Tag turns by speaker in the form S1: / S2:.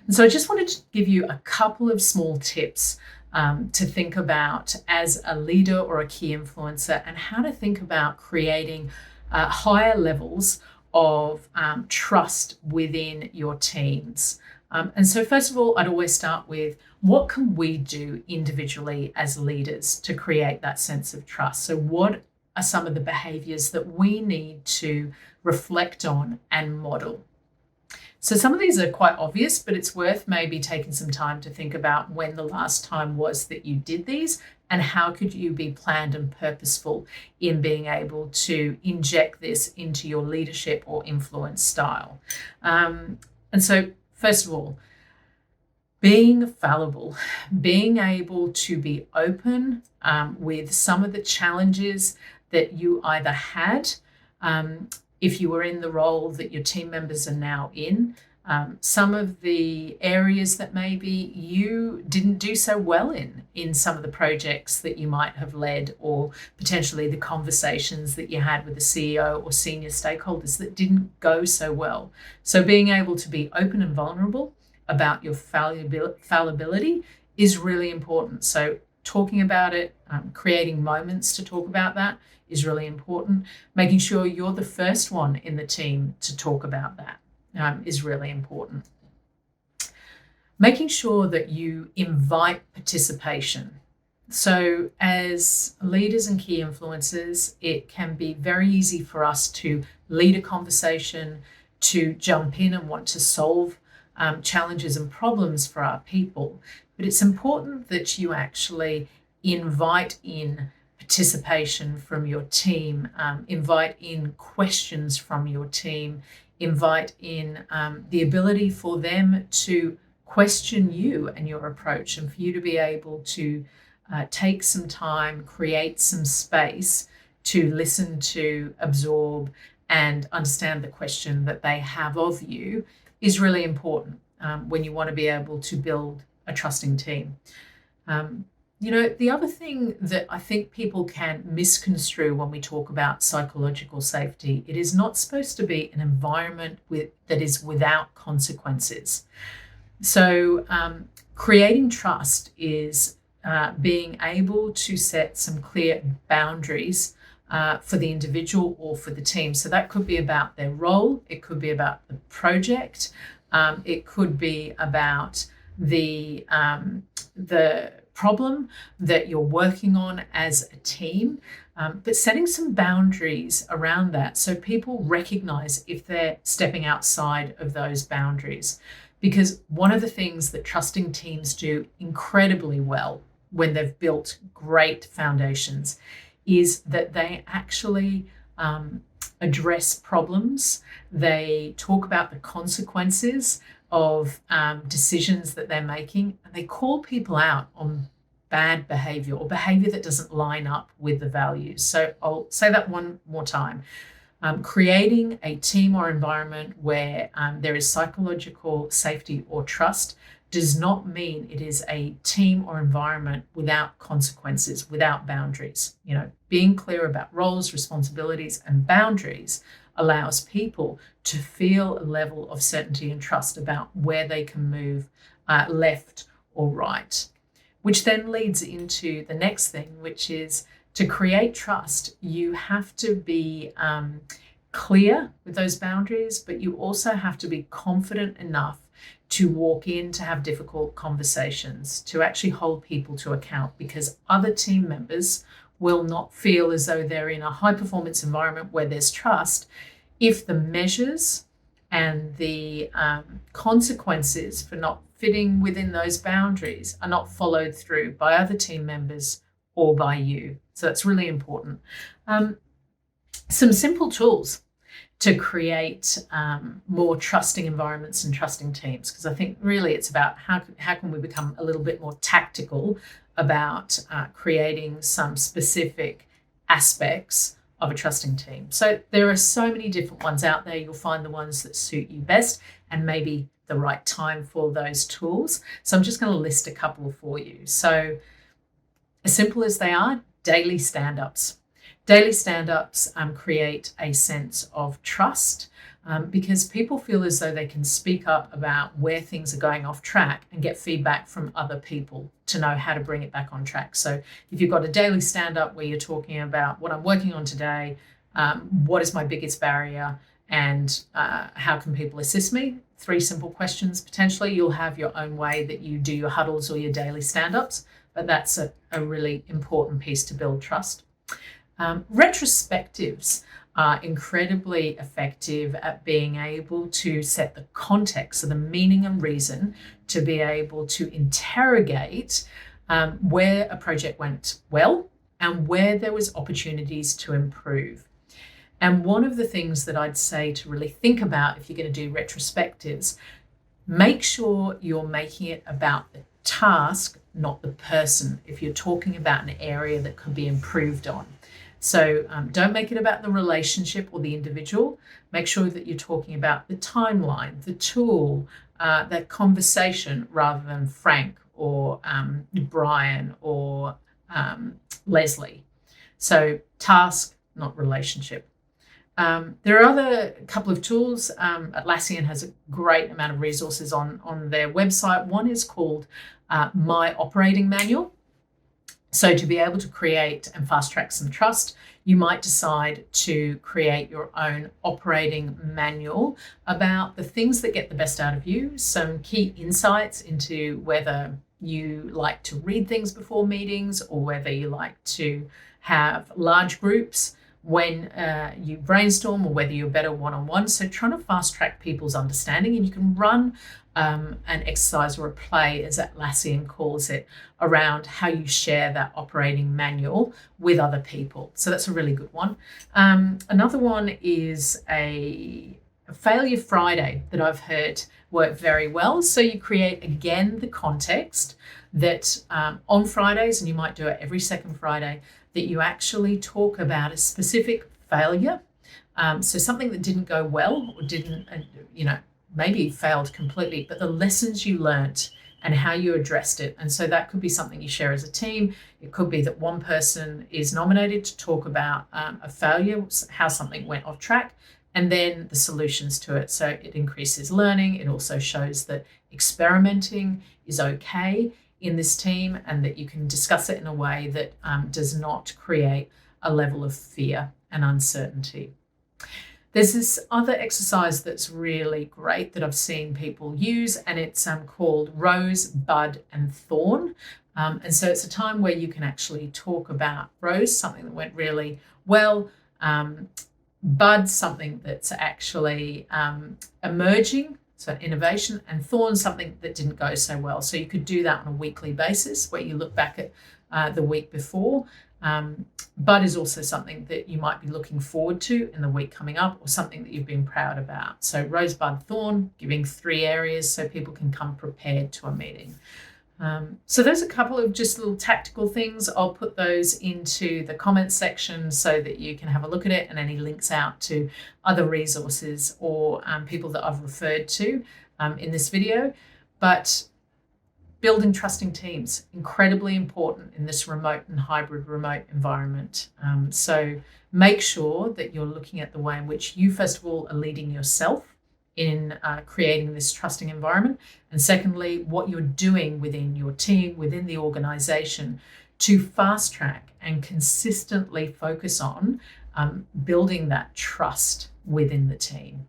S1: And so I just wanted to give you a couple of small tips to think about as a leader or a key influencer, and how to think about creating higher levels of trust within your teams. And so first of all, I'd always start with, what can we do individually as leaders to create that sense of trust? So what are some of the behaviors that we need to reflect on and model? So some of these are quite obvious, but it's worth maybe taking some time to think about when the last time was that you did these, and how could you be planned and purposeful in being able to inject this into your leadership or influence style. And so first of all, being fallible, being able to be open with some of the challenges that you either had if you were in the role that your team members are now in, some of the areas that maybe you didn't do so well in some of the projects that you might have led, or potentially the conversations that you had with the CEO or senior stakeholders that didn't go so well. So being able to be open and vulnerable about your fallibility is really important. So talking about it, creating moments to talk about that is really important. Making sure you're the first one in the team to talk about that is really important. Making sure that you invite participation. So as leaders and key influencers, it can be very easy for us to lead a conversation, to jump in and want to solve challenges and problems for our people. But it's important that you actually invite in participation from your team, invite in questions from your team, invite in the ability for them to question you and your approach, and for you to be able to take some time, create some space to listen to, absorb, and understand the question that they have of you is really important when you want to be able to build a trusting team. The other thing that I think people can misconstrue when we talk about psychological safety, it is not supposed to be an environment that is without consequences. So creating trust is being able to set some clear boundaries for the individual or for the team. So that could be about their role, it could be about the project, it could be about the problem that you're working on as a team, but setting some boundaries around that so people recognize if they're stepping outside of those boundaries. Because one of the things that trusting teams do incredibly well when they've built great foundations is that they actually address problems. They talk about the consequences of decisions that they're making, and they call people out on bad behavior or behavior that doesn't line up with the values. So I'll say that one more time. Creating a team or environment where there is psychological safety or trust does not mean it is a team or environment without consequences, without boundaries. Being clear about roles, responsibilities, and boundaries allows people to feel a level of certainty and trust about where they can move left or right, which then leads into the next thing, which is to create trust. You have to be clear with those boundaries, but you also have to be confident enough to walk in to have difficult conversations, to actually hold people to account, because other team members will not feel as though they're in a high performance environment where there's trust if the measures and the consequences for not fitting within those boundaries are not followed through by other team members or by you. So that's really important. Some simple tools to create more trusting environments and trusting teams, because I think really it's about how can we become a little bit more tactical about creating some specific aspects of a trusting team. So there are so many different ones out there. You'll find the ones that suit you best and maybe the right time for those tools. So I'm just going to list a couple for you. So as simple as they are, daily stand-ups. Daily stand-ups create a sense of trust. because people feel as though they can speak up about where things are going off track and get feedback from other people to know how to bring it back on track. So if you've got a daily stand-up where you're talking about what I'm working on today, what is my biggest barrier, and how can people assist me? 3 simple questions. Potentially you'll have your own way that you do your huddles or your daily stand-ups, but that's a really important piece to build trust. Retrospectives are incredibly effective at being able to set the context, so the meaning and reason, to be able to interrogate where a project went well and where there was opportunities to improve. And one of the things that I'd say to really think about if you're going to do retrospectives, make sure you're making it about the task, not the person, if you're talking about an area that could be improved on. So don't make it about the relationship or the individual. Make sure that you're talking about the timeline, the tool, that conversation, rather than Frank or Brian or Leslie. So task, not relationship. There are other couple of tools. Atlassian has a great amount of resources on their website. One is called My Operating Manual. So to be able to create and fast track some trust, you might decide to create your own operating manual about the things that get the best out of you, some key insights into whether you like to read things before meetings or whether you like to have large groups when you brainstorm, or whether you're better one-on-one. So trying to fast track people's understanding, and you can run an exercise or a play, as Atlassian calls it, around how you share that operating manual with other people. So that's a really good one. Another one is a Failure Friday that I've heard work very well. So you create, again, the context that on Fridays, and you might do it every second Friday, that you actually talk about a specific failure. So something that didn't go well, or didn't, maybe failed completely, but the lessons you learnt and how you addressed it. And so that could be something you share as a team. It could be that one person is nominated to talk about a failure, how something went off track, and then the solutions to it. So it increases learning. It also shows that experimenting is okay in this team, and that you can discuss it in a way that does not create a level of fear and uncertainty. There's this other exercise that's really great that I've seen people use, and it's called Rose, Bud, and Thorn. And so it's a time where you can actually talk about rose, something that went really well, bud, something that's actually emerging, so innovation, and thorn, something that didn't go so well. So you could do that on a weekly basis where you look back at the week before. Bud is also something that you might be looking forward to in the week coming up, or something that you've been proud about. So rose, bud, thorn, giving 3 areas so people can come prepared to a meeting. So there's a couple of just little tactical things. I'll put those into the comments section so that you can have a look at it, and any links out to other resources or people that I've referred to in this video. But building trusting teams, incredibly important in this remote and hybrid remote environment. So make sure that you're looking at the way in which you, first of all, are leading yourself in creating this trusting environment. And secondly, what you're doing within your team, within the organization, to fast track and consistently focus on building that trust within the team.